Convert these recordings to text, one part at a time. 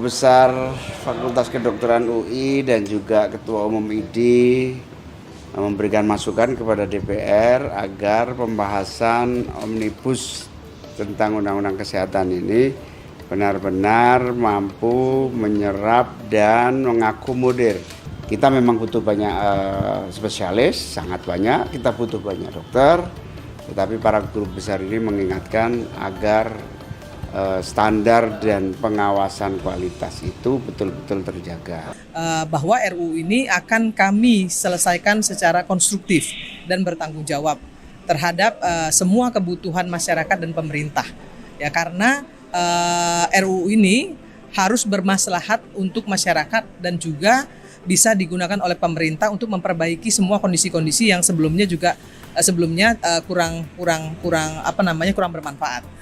Besar Fakultas Kedokteran UI dan juga Ketua Umum ID memberikan masukan kepada DPR agar pembahasan omnibus tentang Undang-Undang Kesehatan ini benar-benar mampu menyerap dan mengakomodir. Kita memang butuh banyak spesialis, sangat banyak, kita butuh banyak dokter, tetapi para guru besar ini mengingatkan agar standar dan pengawasan kualitas itu betul-betul terjaga. Bahwa RUU ini akan kami selesaikan secara konstruktif dan bertanggung jawab terhadap semua kebutuhan masyarakat dan pemerintah. Ya, karena RUU ini harus bermaslahat untuk masyarakat dan juga bisa digunakan oleh pemerintah untuk memperbaiki semua kondisi-kondisi yang sebelumnya kurang bermanfaat.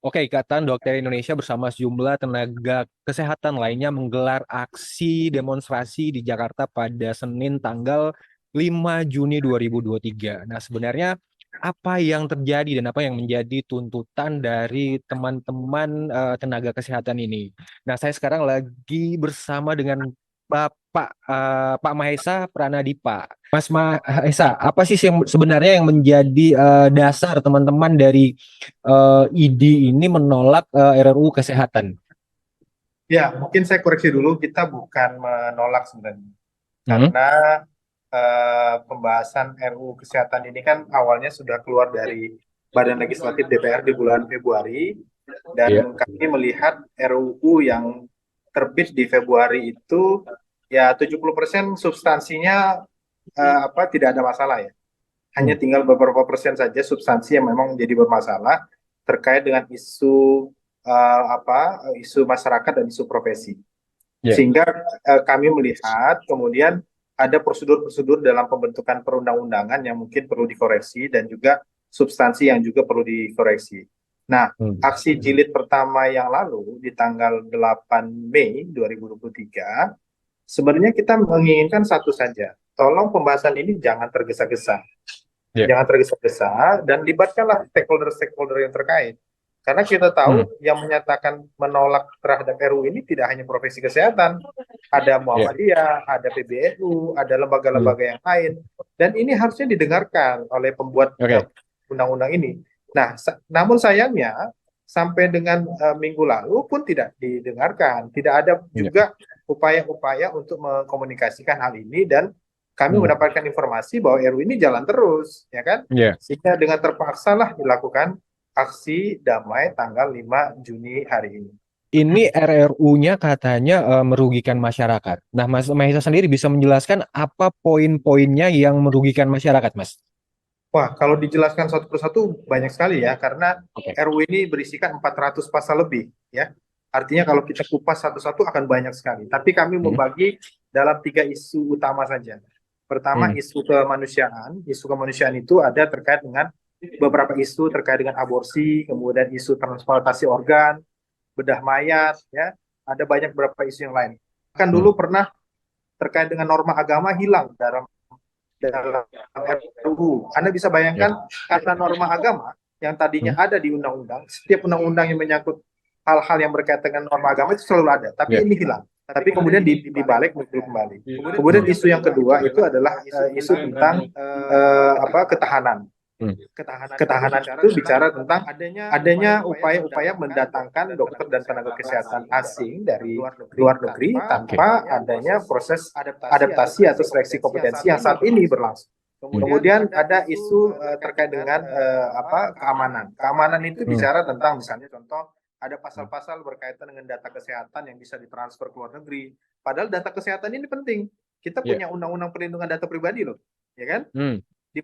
Oke, Ikatan Dokter Indonesia bersama sejumlah tenaga kesehatan lainnya menggelar aksi demonstrasi di Jakarta pada Senin tanggal 5 Juni 2023. Nah, sebenarnya apa yang terjadi dan apa yang menjadi tuntutan dari teman-teman tenaga kesehatan ini? Nah, saya sekarang lagi bersama dengan Pak Mahesa Pranadipa. Mas Mahesa, apa sih yang sebenarnya yang menjadi dasar teman-teman dari ID ini menolak RUU kesehatan? Ya, mungkin saya koreksi dulu, kita bukan menolak sebenarnya. Karena pembahasan RUU kesehatan ini kan awalnya sudah keluar dari Badan Legislatif DPR di bulan Februari, dan kami melihat RUU yang terbit di Februari itu ya 70% substansinya tidak ada masalah ya. Hanya tinggal beberapa persen saja substansi yang memang menjadi bermasalah terkait dengan isu masyarakat dan isu profesi. Sehingga kami melihat kemudian ada prosedur-prosedur dalam pembentukan perundang-undangan yang mungkin perlu dikoreksi dan juga substansi yang juga perlu dikoreksi. Nah, aksi jilid pertama yang lalu di tanggal 8 Mei 2023 sebenarnya kita menginginkan satu saja, tolong pembahasan ini jangan tergesa-gesa. Jangan tergesa-gesa dan libatkanlah stakeholder-stakeholder yang terkait. Karena kita tahu yang menyatakan menolak terhadap RUU ini tidak hanya profesi kesehatan, ada Muhammadiyah, ada PBNU, ada lembaga-lembaga yang lain, dan ini harusnya didengarkan oleh pembuat undang-undang ini. Nah, namun sayangnya sampai dengan minggu lalu pun tidak didengarkan, tidak ada juga upaya-upaya untuk mengkomunikasikan hal ini, dan kami mendapatkan informasi bahwa RUU ini jalan terus, ya kan? Sehingga dengan terpaksa lah dilakukan aksi damai tanggal 5 Juni hari ini. Ini RRU-nya katanya merugikan masyarakat. Nah, Mas Mahesa sendiri bisa menjelaskan apa poin-poinnya yang merugikan masyarakat, Mas? Wah, kalau dijelaskan satu persatu banyak sekali ya, karena RUU ini berisikan 400 pasal lebih, ya. Artinya kalau kita kupas satu-satu akan banyak sekali. Tapi kami membagi dalam 3 isu utama saja. Pertama, isu kemanusiaan. Isu kemanusiaan itu ada terkait dengan beberapa isu terkait dengan aborsi, kemudian isu transplantasi organ, bedah mayat, ya, ada banyak beberapa isu yang lain. Kan dulu pernah terkait dengan norma agama hilang dalam RUU. Anda bisa bayangkan kata norma agama yang tadinya ada di undang-undang, setiap undang-undang yang menyangkut hal-hal yang berkaitan dengan norma agama itu selalu ada, tapi ini hilang. Tapi kemudian dibalik muncul kembali. Kemudian isu yang kedua itu adalah isu tentang ketahanan. Ketahanan itu bicara tentang adanya upaya-upaya mendatangkan dokter dan tenaga kesehatan asing dari luar negeri tanpa adanya proses adaptasi atau seleksi kompetensi yang saat ini berlangsung. Kemudian ada isu terkait dengan keamanan. Keamanan itu bicara tentang misalnya contoh ada pasal-pasal berkaitan dengan data kesehatan yang bisa ditransfer ke luar negeri. Padahal data kesehatan ini penting. Kita punya undang-undang perlindungan data pribadi loh, ya kan? Di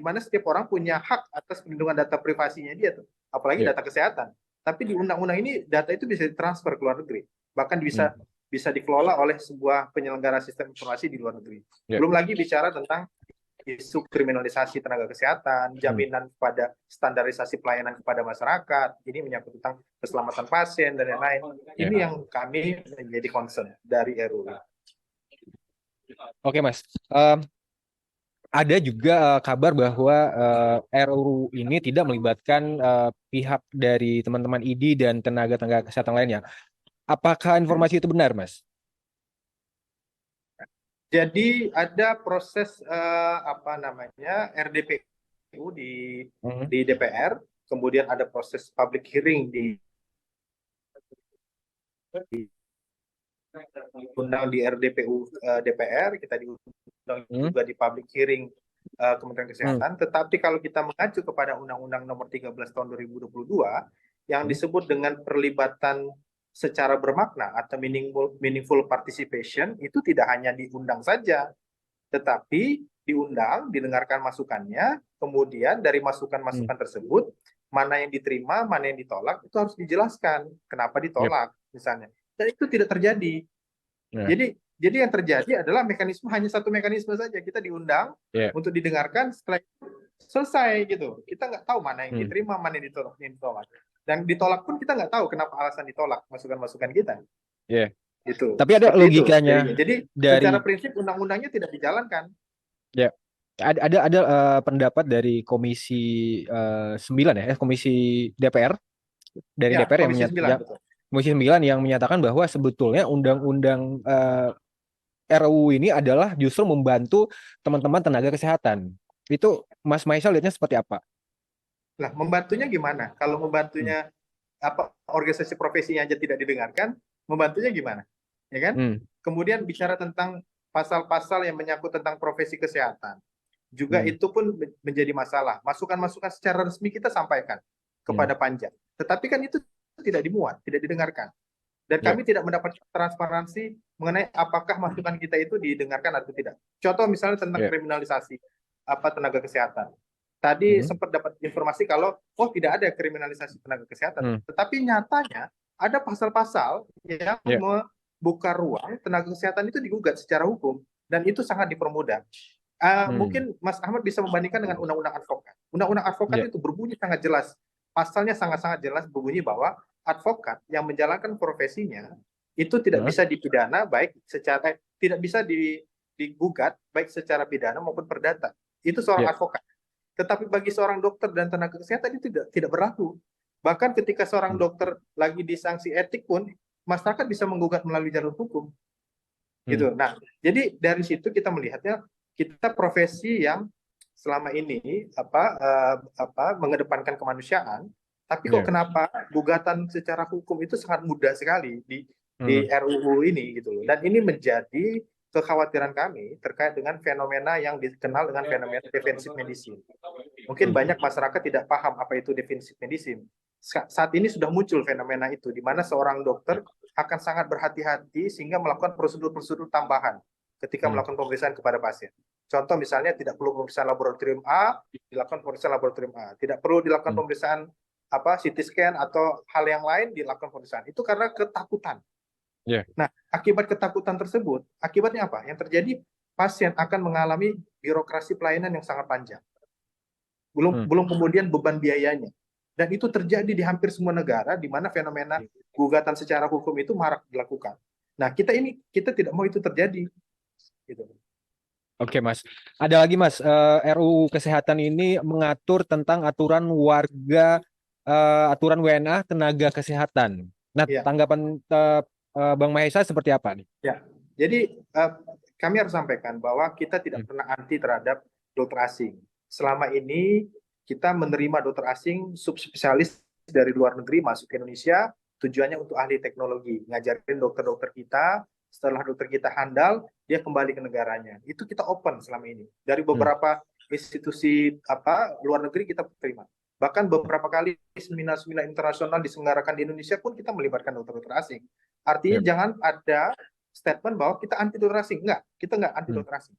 mana setiap orang punya hak atas perlindungan data privasinya dia tuh, apalagi data kesehatan. Tapi di undang-undang ini data itu bisa ditransfer ke luar negeri, bahkan bisa dikelola oleh sebuah penyelenggara sistem informasi di luar negeri. Belum lagi bicara tentang isu kriminalisasi tenaga kesehatan, jaminan kepada standarisasi pelayanan kepada masyarakat, ini menyangkut tentang keselamatan pasien dan lain-lain. Ini yang kami menjadi concern dari RUU. Oke, Mas. ada juga kabar bahwa RUU ini tidak melibatkan pihak dari teman-teman ID dan tenaga-tenaga kesehatan lainnya. Apakah informasi itu benar, Mas? Jadi ada proses apa namanya RDPU Mhm. di DPR, kemudian ada proses public hearing diundang di RDPU DPR, kita diundang Mhm. juga di public hearing Kementerian Mhm. Kesehatan. Tetapi kalau kita mengacu kepada Undang-Undang Nomor 13 Tahun 2022 yang Mhm. disebut dengan perlibatan secara bermakna atau meaningful participation, itu tidak hanya diundang saja, tetapi diundang, didengarkan masukannya, kemudian dari Mhm. masukan-masukan tersebut, mana yang diterima, mana yang ditolak, itu harus dijelaskan kenapa Yep. ditolak, misalnya. Dan itu tidak terjadi. Nah, Jadi yang terjadi adalah mekanisme hanya satu mekanisme saja. Kita diundang ya. untuk didengarkan, setelah itu selesai gitu. Kita nggak tahu mana yang Hmm. diterima, mana yang ditolak. Dan ditolak pun kita nggak tahu kenapa alasan ditolak masukan-masukan kita. Ya. Gitu. Tapi ada Seperti itu jadinya. logikanya Jadi secara dari prinsip undang-undangnya tidak dijalankan. ya. Ada pendapat dari Komisi 9 ya, Komisi DPR dari Ya, DPR yang Komisi 9 betul. Komisi 9 yang menyatakan bahwa sebetulnya undang-undang RUU ini adalah justru membantu teman-teman tenaga kesehatan. Itu Mas Maisal lihatnya seperti apa? Nah, membantunya gimana? Kalau Hmm. membantunya apa organisasi profesinya aja tidak didengarkan, membantunya gimana? Ya kan? Hmm. Kemudian bicara tentang pasal-pasal yang menyangkut tentang profesi kesehatan. Juga Hmm. itu pun menjadi masalah. Masukan-masukan secara resmi kita sampaikan Hmm. kepada panja. Tetapi kan itu tidak dimuat, tidak didengarkan. Dan Ya. kami tidak mendapat transparansi mengenai apakah masukan kita itu didengarkan atau tidak. Contoh misalnya tentang Ya. kriminalisasi tenaga kesehatan. Tadi Hmm. sempat dapat informasi kalau tidak ada kriminalisasi tenaga kesehatan. Hmm. Tetapi nyatanya ada pasal-pasal yang Ya. membuka ruang tenaga kesehatan itu digugat secara hukum, dan itu sangat dipermudah. Hmm. Mungkin Mas Ahmad bisa membandingkan dengan undang-undang advokat. Undang-undang advokat Ya. itu berbunyi sangat jelas. Pasalnya sangat-sangat jelas berbunyi bahwa advokat yang menjalankan profesinya itu tidak Hah? bisa dipidana baik secara tidak bisa digugat baik secara pidana maupun perdata. Itu seorang Ya. advokat. Tetapi bagi seorang dokter dan tenaga kesehatan itu tidak berlaku. Bahkan ketika seorang Hmm. dokter lagi disanksi etik pun, masyarakat bisa menggugat melalui jalur hukum. Hmm. Gitu. Nah, jadi dari situ kita melihatnya kita profesi yang selama ini mengedepankan kemanusiaan, tapi kok Ya. kenapa gugatan secara hukum itu sangat mudah sekali di Hmm. RUU ini gitu loh. Dan ini menjadi kekhawatiran kami terkait dengan fenomena yang dikenal dengan fenomena defensive medicine. Mungkin Hmm. banyak masyarakat tidak paham apa itu defensive medicine. Saat ini sudah muncul fenomena itu, di mana seorang dokter akan sangat berhati-hati sehingga melakukan prosedur-prosedur tambahan ketika Hmm. melakukan pemeriksaan kepada pasien. Contoh misalnya tidak perlu pemeriksaan laboratorium A, dilakukan pemeriksaan laboratorium A. Tidak perlu dilakukan Hmm. pemeriksaan CT scan atau hal yang lain, dilakukan pemeriksaan. Itu karena ketakutan. Ya. Nah, akibat ketakutan tersebut, akibatnya apa? Yang terjadi, pasien akan mengalami birokrasi pelayanan yang sangat panjang. Hmm. Belum kemudian beban biayanya. Dan itu terjadi di hampir semua negara di mana fenomena gugatan secara hukum itu marak dilakukan. Nah, kita tidak mau itu terjadi. Gitu. Oke, Mas. Ada lagi, Mas. RUU Kesehatan ini mengatur tentang aturan aturan WNA tenaga kesehatan. Nah, Ya. tanggapan Bang Mahesa seperti apa nih? Ya, jadi kami harus sampaikan bahwa kita tidak pernah anti terhadap dokter asing. Selama ini kita menerima dokter asing subspesialis dari luar negeri masuk ke Indonesia, tujuannya untuk ahli teknologi, ngajarin dokter-dokter kita. Setelah dokter kita handal, dia kembali ke negaranya. Itu kita open selama ini. Dari beberapa institusi luar negeri kita terima. Bahkan beberapa kali seminar-seminar internasional diselenggarakan di Indonesia pun kita melibatkan dokter-dokter asing. Artinya jangan ada statement bahwa kita anti dokter asing. Enggak, kita enggak anti dokter asing.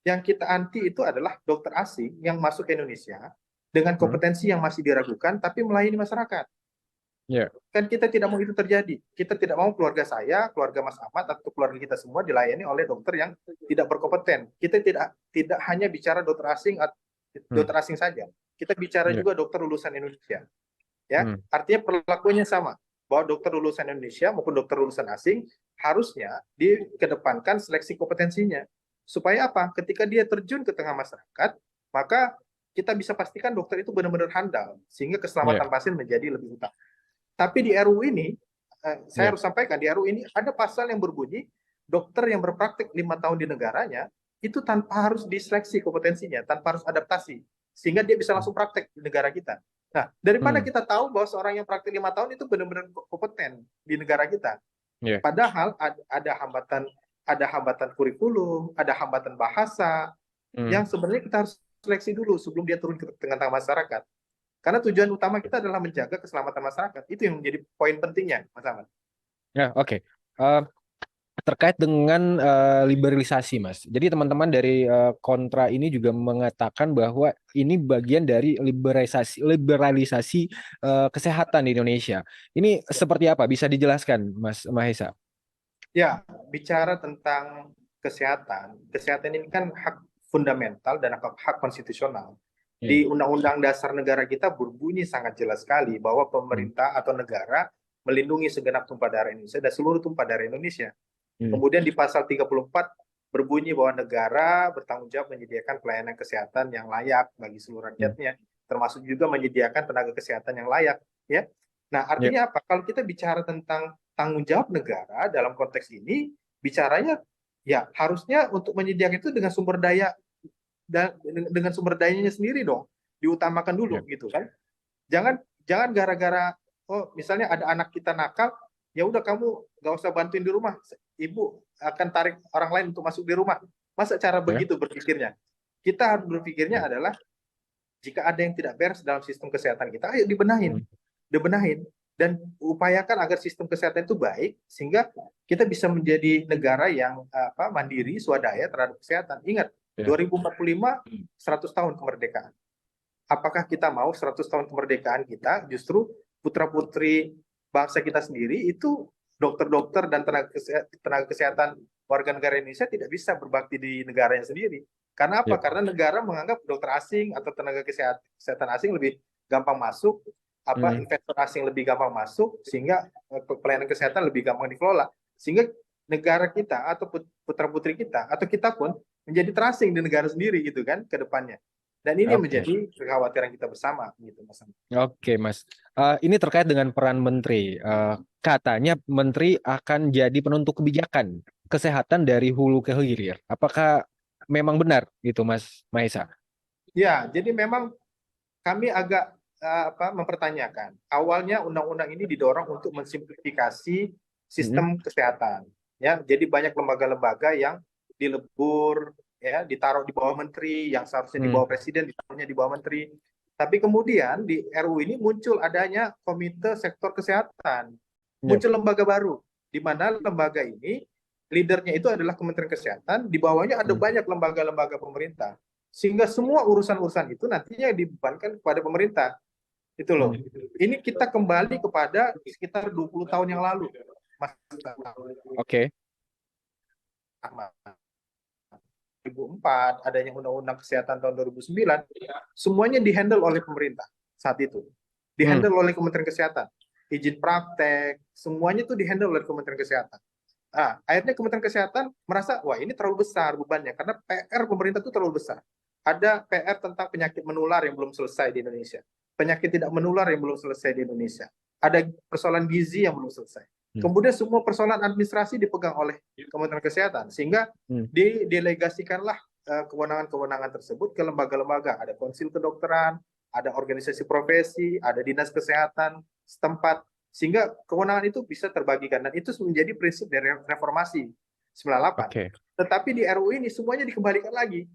Yang kita anti itu adalah dokter asing yang masuk ke Indonesia dengan kompetensi yang masih diragukan tapi melayani masyarakat. Kan kita tidak mau itu terjadi. Kita tidak mau keluarga saya, keluarga Mas Ahmad, atau keluarga kita semua dilayani oleh dokter yang tidak berkompeten. Kita tidak hanya bicara dokter asing saja. Kita bicara juga dokter lulusan Indonesia. Ya, artinya perlakuannya sama. Bahwa dokter lulusan Indonesia maupun dokter lulusan asing harusnya dikedepankan seleksi kompetensinya. Supaya apa? Ketika dia terjun ke tengah masyarakat, maka kita bisa pastikan dokter itu benar-benar handal, sehingga keselamatan pasien menjadi lebih utama. Tapi di RUU ini, saya harus sampaikan, di RUU ini ada pasal yang berbunyi, dokter yang berpraktik 5 tahun di negaranya, itu tanpa harus diseleksi kompetensinya, tanpa harus adaptasi, sehingga dia bisa langsung praktek di negara kita. Nah, dari mana kita tahu bahwa seorang yang praktik 5 tahun itu benar-benar kompeten di negara kita? Padahal ada hambatan kurikulum, ada hambatan bahasa, yang sebenarnya kita harus seleksi dulu sebelum dia turun ke tengah-tengah masyarakat. Karena tujuan utama kita adalah menjaga keselamatan masyarakat. Itu yang menjadi poin pentingnya, Mas Ahmad. Ya, oke. Terkait dengan liberalisasi, Mas. Jadi teman-teman dari kontra ini juga mengatakan bahwa ini bagian dari liberalisasi kesehatan di Indonesia. Ini seperti apa? Bisa dijelaskan, Mas Mahesa? Ya, bicara tentang kesehatan ini kan hak fundamental dan hak konstitusional. Di Undang-Undang Dasar Negara kita berbunyi sangat jelas sekali bahwa pemerintah atau negara melindungi segenap tumpah darah Indonesia dan seluruh tumpah darah Indonesia. Kemudian di pasal 34 berbunyi bahwa negara bertanggung jawab menyediakan pelayanan kesehatan yang layak bagi seluruh rakyatnya, termasuk juga menyediakan tenaga kesehatan yang layak. Ya. Nah, artinya apa? Kalau kita bicara tentang tanggung jawab negara dalam konteks ini, bicaranya ya harusnya untuk menyediakan itu dengan sumber daya dengan sumber dayanya sendiri dong, diutamakan dulu gitu kan. Jangan gara-gara misalnya ada anak kita nakal, ya udah kamu nggak usah bantuin di rumah, ibu akan tarik orang lain untuk masuk di rumah. Masa cara begitu berpikirnya? Kita harus berpikirnya adalah jika ada yang tidak beres dalam sistem kesehatan kita, ayo dibenahin dan upayakan agar sistem kesehatan itu baik sehingga kita bisa menjadi negara yang mandiri, swadaya terhadap kesehatan. Ingat, 2045 100 tahun kemerdekaan. Apakah kita mau 100 tahun kemerdekaan kita justru putra-putri bangsa kita sendiri itu dokter-dokter dan tenaga kesehatan warga negara Indonesia tidak bisa berbakti di negaranya sendiri. Karena apa? Karena negara menganggap dokter asing atau tenaga kesehatan asing lebih gampang masuk, investor asing lebih gampang masuk, sehingga pelayanan kesehatan lebih gampang dikelola. Sehingga negara kita atau putra-putri kita atau kita pun menjadi terasing di negara sendiri gitu kan ke depannya. Dan ini menjadi kekhawatiran kita bersama gitu, Mas. Oke, Mas. Ini terkait dengan peran menteri. Katanya menteri akan jadi penentu kebijakan kesehatan dari hulu ke hilir. Apakah memang benar itu, Mas Mahesa? Ya, jadi memang kami agak mempertanyakan. Awalnya undang-undang ini didorong untuk mensimplifikasi sistem kesehatan. Ya, jadi banyak lembaga-lembaga yang dilebur, ya, ditaruh di bawah menteri, yang seharusnya di bawah presiden, ditaruhnya di bawah menteri. Tapi kemudian di RUU ini muncul adanya komite sektor kesehatan, muncul lembaga baru, di mana lembaga ini leadernya itu adalah Kementerian Kesehatan, di bawahnya ada banyak lembaga-lembaga pemerintah, sehingga semua urusan-urusan itu nantinya dibebankan kepada pemerintah. Itu loh. Ini kita kembali kepada sekitar 20 tahun yang lalu, Mas. Oke. 2004, adanya Undang-Undang Kesehatan tahun 2009, semuanya dihandle oleh pemerintah saat itu. Dihandle oleh Kementerian Kesehatan. Izin praktek, semuanya itu dihandle oleh Kementerian Kesehatan. Akhirnya Kementerian Kesehatan merasa, wah ini terlalu besar bebannya, karena PR pemerintah itu terlalu besar. Ada PR tentang penyakit menular yang belum selesai di Indonesia. Penyakit tidak menular yang belum selesai di Indonesia. Ada persoalan gizi yang belum selesai. Kemudian semua persoalan administrasi dipegang oleh Kementerian Kesehatan, sehingga didelegasikanlah kewenangan-kewenangan tersebut ke lembaga-lembaga. Ada konsil kedokteran, ada organisasi profesi, ada dinas kesehatan setempat, sehingga kewenangan itu bisa terbagikan. Dan itu menjadi prinsip dari reformasi 98. Tetapi di RUU ini semuanya dikembalikan lagi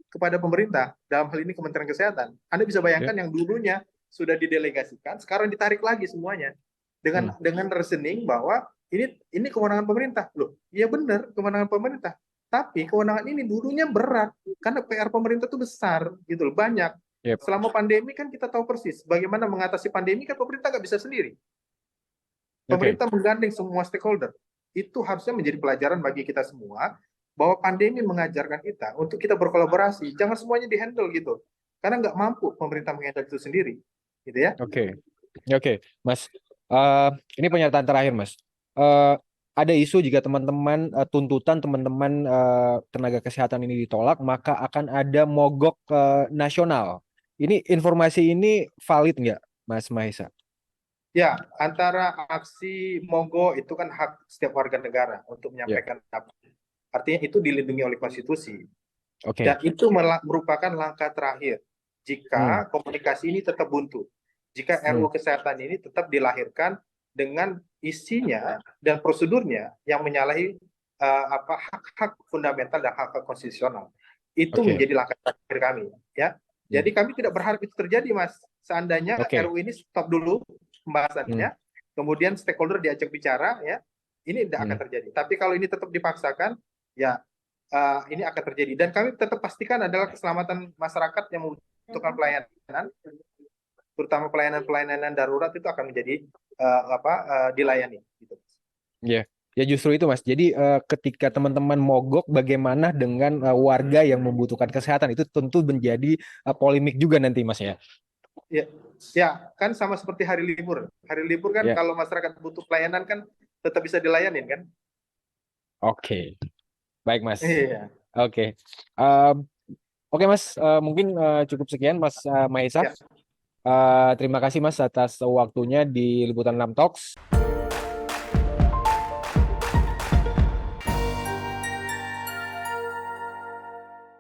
kepada pemerintah, dalam hal ini Kementerian Kesehatan. Anda bisa bayangkan yang dulunya sudah didelegasikan, sekarang ditarik lagi semuanya. Dengan reasoning bahwa ini kewenangan pemerintah. Loh, iya benar kewenangan pemerintah. Tapi kewenangan ini dulunya berat karena PR pemerintah itu besar gitu loh, banyak. Selama pandemi kan kita tahu persis bagaimana mengatasi pandemi, kan pemerintah nggak bisa sendiri. Pemerintah menggandeng semua stakeholder. Itu harusnya menjadi pelajaran bagi kita semua bahwa pandemi mengajarkan kita untuk kita berkolaborasi. Jangan semuanya dihandle gitu. Karena nggak mampu pemerintah menghandle itu sendiri. Gitu ya. Oke, Mas. Ini pernyataan terakhir, Mas. ada isu jika teman-teman tuntutan teman-teman tenaga kesehatan ini ditolak, maka akan ada mogok nasional. Ini informasi ini valid nggak, Mas Mahesa? Ya, antara aksi mogok itu kan hak setiap warga negara untuk Ya, menyampaikan apa. Artinya itu dilindungi oleh konstitusi. oke. Dan itu merupakan langkah terakhir Hmm, jika komunikasi ini tetap buntu. Jika hmm, RUU Kesehatan ini tetap dilahirkan dengan isinya dan prosedurnya yang menyalahi hak-hak fundamental dan hak-hak konstitusional. Itu oke, menjadi langkah terakhir kami, ya. hmm, Jadi kami tidak berharap itu terjadi, Mas. Seandainya oke, RUU ini stop dulu hmm, pembahasannya, kemudian stakeholder diajak bicara, ya, ini tidak akan hmm, terjadi. Tapi kalau ini tetap dipaksakan, ya ini akan terjadi. Dan kami tetap pastikan adalah keselamatan masyarakat yang membutuhkan pelayanan, terutama pelayanan-pelayanan darurat itu akan menjadi dilayani. Gitu. ya, ya justru itu Mas. Jadi ketika teman-teman mogok, bagaimana dengan warga yang membutuhkan kesehatan itu tentu menjadi polemik juga nanti Mas ya. Ya, ya, kan sama seperti hari libur. Hari libur kan Ya, kalau masyarakat butuh pelayanan kan tetap bisa dilayanin kan? oke, baik Mas. Iya. Oke, Um, oke Mas, mungkin cukup sekian Mas Mahesa. Ya. Terima kasih Mas atas waktunya di Liputan 6 Talks.